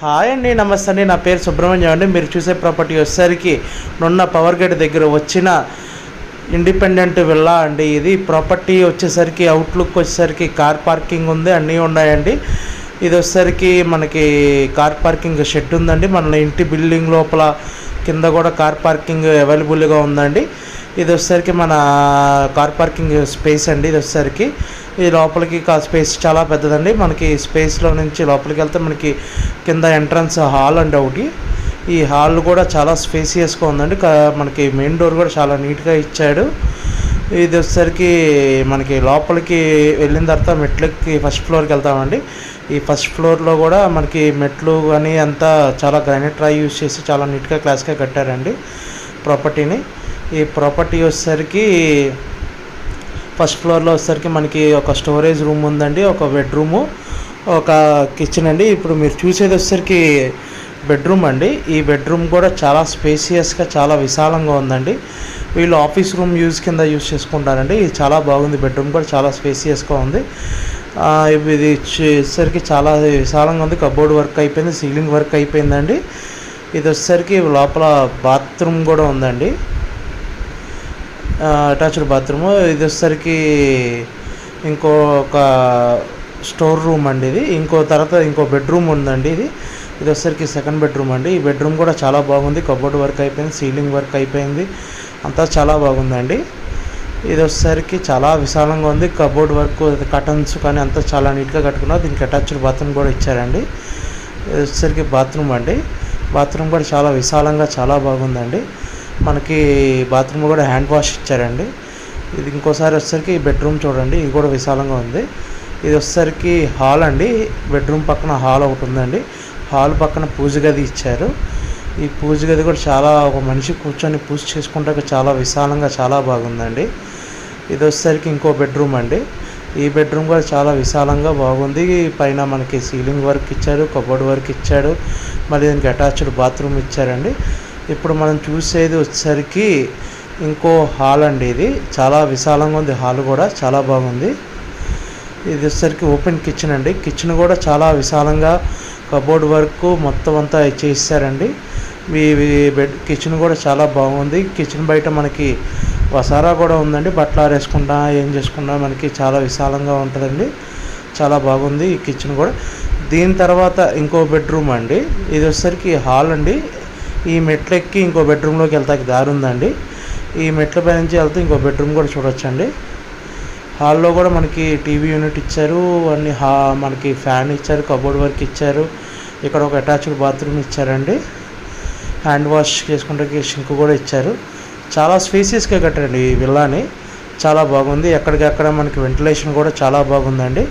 Hi అండి, నమస్తే అండి. నా పేరు సుబ్రహ్మణ్యం అండి. మీరు చూసే ప్రాపర్టీ వచ్చేసరికి నున్న పవర్ గేట్ దగ్గర వచ్చిన ఇండిపెండెంట్ విల్లా అండి. ఇది ప్రాపర్టీ వచ్చేసరికి అవుట్లుక్ వచ్చేసరికి కార్ పార్కింగ్ ఉంది, అన్నీ ఉన్నాయండి. ఇది వచ్చేసరికి మనకి కార్ పార్కింగ్ షెడ్ ఉందండి. మన ఇంటి బిల్డింగ్ లోపల కింద కూడా కార్ పార్కింగ్ అవైలబుల్గా ఉందండి. ఇది వచ్చేసరికి మన కార్ పార్కింగ్ స్పేస్ అండి. ఇది వచ్చేసరికి ఈ లోపలికి స్పేస్ చాలా పెద్దదండి. మనకి స్పేస్లో నుంచి లోపలికి వెళ్తే మనకి కింద ఎంట్రన్స్ హాల్ అండి ఒకటి. ఈ హాల్ కూడా చాలా స్పేసియస్గా ఉందండి. మనకి మెయిన్ డోర్ కూడా చాలా నీట్గా ఇచ్చాడు. ఇది వచ్చేసరికి మనకి లోపలికి వెళ్ళిన తర్వాత మెట్లకి ఫస్ట్ ఫ్లోర్కి వెళ్తామండి. ఈ ఫస్ట్ ఫ్లోర్లో కూడా మనకి మెట్లు కానీ అంతా చాలా గ్రానైట్ రాయి యూజ్ చేసి చాలా నీట్గా క్లాస్గా కట్టారండి ప్రాపర్టీని. ఈ ప్రాపర్టీ వచ్చేసరికి ఫస్ట్ ఫ్లోర్లో వచ్చేసరికి మనకి ఒక స్టోరేజ్ రూమ్ ఉందండి, ఒక బెడ్రూము, ఒక కిచెన్ అండి. ఇప్పుడు మీరు చూసేది వచ్చేసరికి బెడ్రూమ్ అండి. ఈ బెడ్రూమ్ కూడా చాలా స్పేసియస్గా చాలా విశాలంగా ఉందండి. వీళ్ళు ఆఫీస్ రూమ్ కింద యూజ్ చేసుకుంటారండి. ఇది చాలా బాగుంది. బెడ్రూమ్ కూడా చాలా స్పేసియస్గా ఉంది. ఇది వచ్చేసరికి చాలా విశాలంగా ఉంది. కబోర్డ్ వర్క్ అయిపోయింది, సీలింగ్ వర్క్ అయిపోయిందండి. ఇది వచ్చేసరికి లోపల బాత్రూమ్ కూడా ఉందండి, అటాచ్డ్ బాత్రూము. ఇది వచ్చేసరికి ఇంకొక స్టోర్ రూమ్ అండి. ఇది ఇంకో బెడ్రూమ్ ఉందండి. ఇది వచ్చేసరికి సెకండ్ బెడ్రూమ్ అండి. ఈ బెడ్రూమ్ కూడా చాలా బాగుంది. కబోర్డ్ వర్క్ అయిపోయింది, సీలింగ్ వర్క్ అయిపోయింది, అంతా చాలా బాగుందండి. ఇది వచ్చేసరికి చాలా విశాలంగా ఉంది. కబోర్డ్ వర్క్, కర్టన్స్ కానీ అంతా చాలా నీట్గా కట్టుకున్నారు. దీనికి అటాచ్డ్ బాత్రూమ్ కూడా ఇచ్చారండి. ఇది వచ్చేసరికి బాత్రూమ్ అండి. బాత్రూమ్ కూడా చాలా విశాలంగా చాలా బాగుందండి. మనకి బాత్రూమ్ కూడా హ్యాండ్ వాష్ ఇచ్చారండి. ఇది ఇంకోసారి వచ్చేసరికి బెడ్రూమ్ చూడండి, ఇది కూడా విశాలంగా ఉంది. ఇది వచ్చేసరికి హాల్ అండి. బెడ్రూమ్ పక్కన హాల్ ఒకటి ఉందండి. హాల్ పక్కన పూజ గది ఇచ్చారు. ఈ పూజ గది కూడా చాలా, ఒక మనిషి కూర్చొని పూజ చేసుకుంటే చాలా విశాలంగా చాలా బాగుందండి. ఇది వచ్చేసరికి ఇంకో బెడ్రూమ్ అండి. ఈ బెడ్రూమ్ కూడా చాలా విశాలంగా బాగుంది. పైన మనకి సీలింగ్ వర్క్ ఇచ్చారు, కబోర్డ్ వర్క్ ఇచ్చాడు, మళ్ళీ దీనికి అటాచ్డ్ బాత్రూమ్ ఇచ్చారండి. ఇప్పుడు మనం చూసేది వచ్చేసరికి ఇంకో హాల్ అండి. ఇది చాలా విశాలంగా ఉంది. హాల్ కూడా చాలా బాగుంది. ఇది వచ్చేసరికి ఓపెన్ కిచెన్ అండి. కిచెన్ కూడా చాలా విశాలంగా కబోర్డ్ వర్క్ మొత్తం అంతా చేశారండి. కిచెన్ కూడా చాలా బాగుంది. కిచెన్ బయట మనకి వసారా కూడా ఉందండి. బట్టలు ఆరేసుకుంటా ఏం చేసుకుంటా మనకి చాలా విశాలంగా ఉంటుందండి. చాలా బాగుంది ఈ కిచెన్ కూడా. దీని తర్వాత ఇంకో బెడ్రూమ్ అండి. ఇది వచ్చేసరికి హాల్ అండి. ఈ మెట్లు ఎక్కి ఇంకో బెడ్రూమ్లోకి వెళ్తాకి దారి ఉందండి. ఈ మెట్ల పై నుంచి వెళ్తే ఇంకో బెడ్రూమ్ కూడా చూడొచ్చండి. హాల్లో కూడా మనకి టీవీ యూనిట్ ఇచ్చారు, అన్ని మనకి ఫ్యాన్ ఇచ్చారు, కబోర్డ్ వర్క్ ఇచ్చారు. ఇక్కడ ఒక అటాచ్డ్ బాత్రూమ్ ఇచ్చారండి. హ్యాండ్ వాష్ చేసుకుంటే షింక్ కూడా ఇచ్చారు. చాలా స్పేసియస్గా కట్టారండి ఈ విల్లాని. చాలా బాగుంది. ఎక్కడికక్కడ మనకి వెంటిలేషన్ కూడా చాలా బాగుందండి.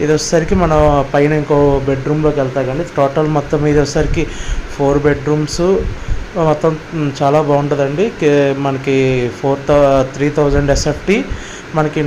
ఇది వచ్చేసరికి మనం పైన ఇంకో బెడ్రూమ్లోకి వెళ్తాకండి. టోటల్ మొత్తం ఇది వచ్చేసరికి 4 బెడ్రూమ్స్ మొత్తం చాలా బాగుంటుందండి. మనకి 3000 SFT మనకి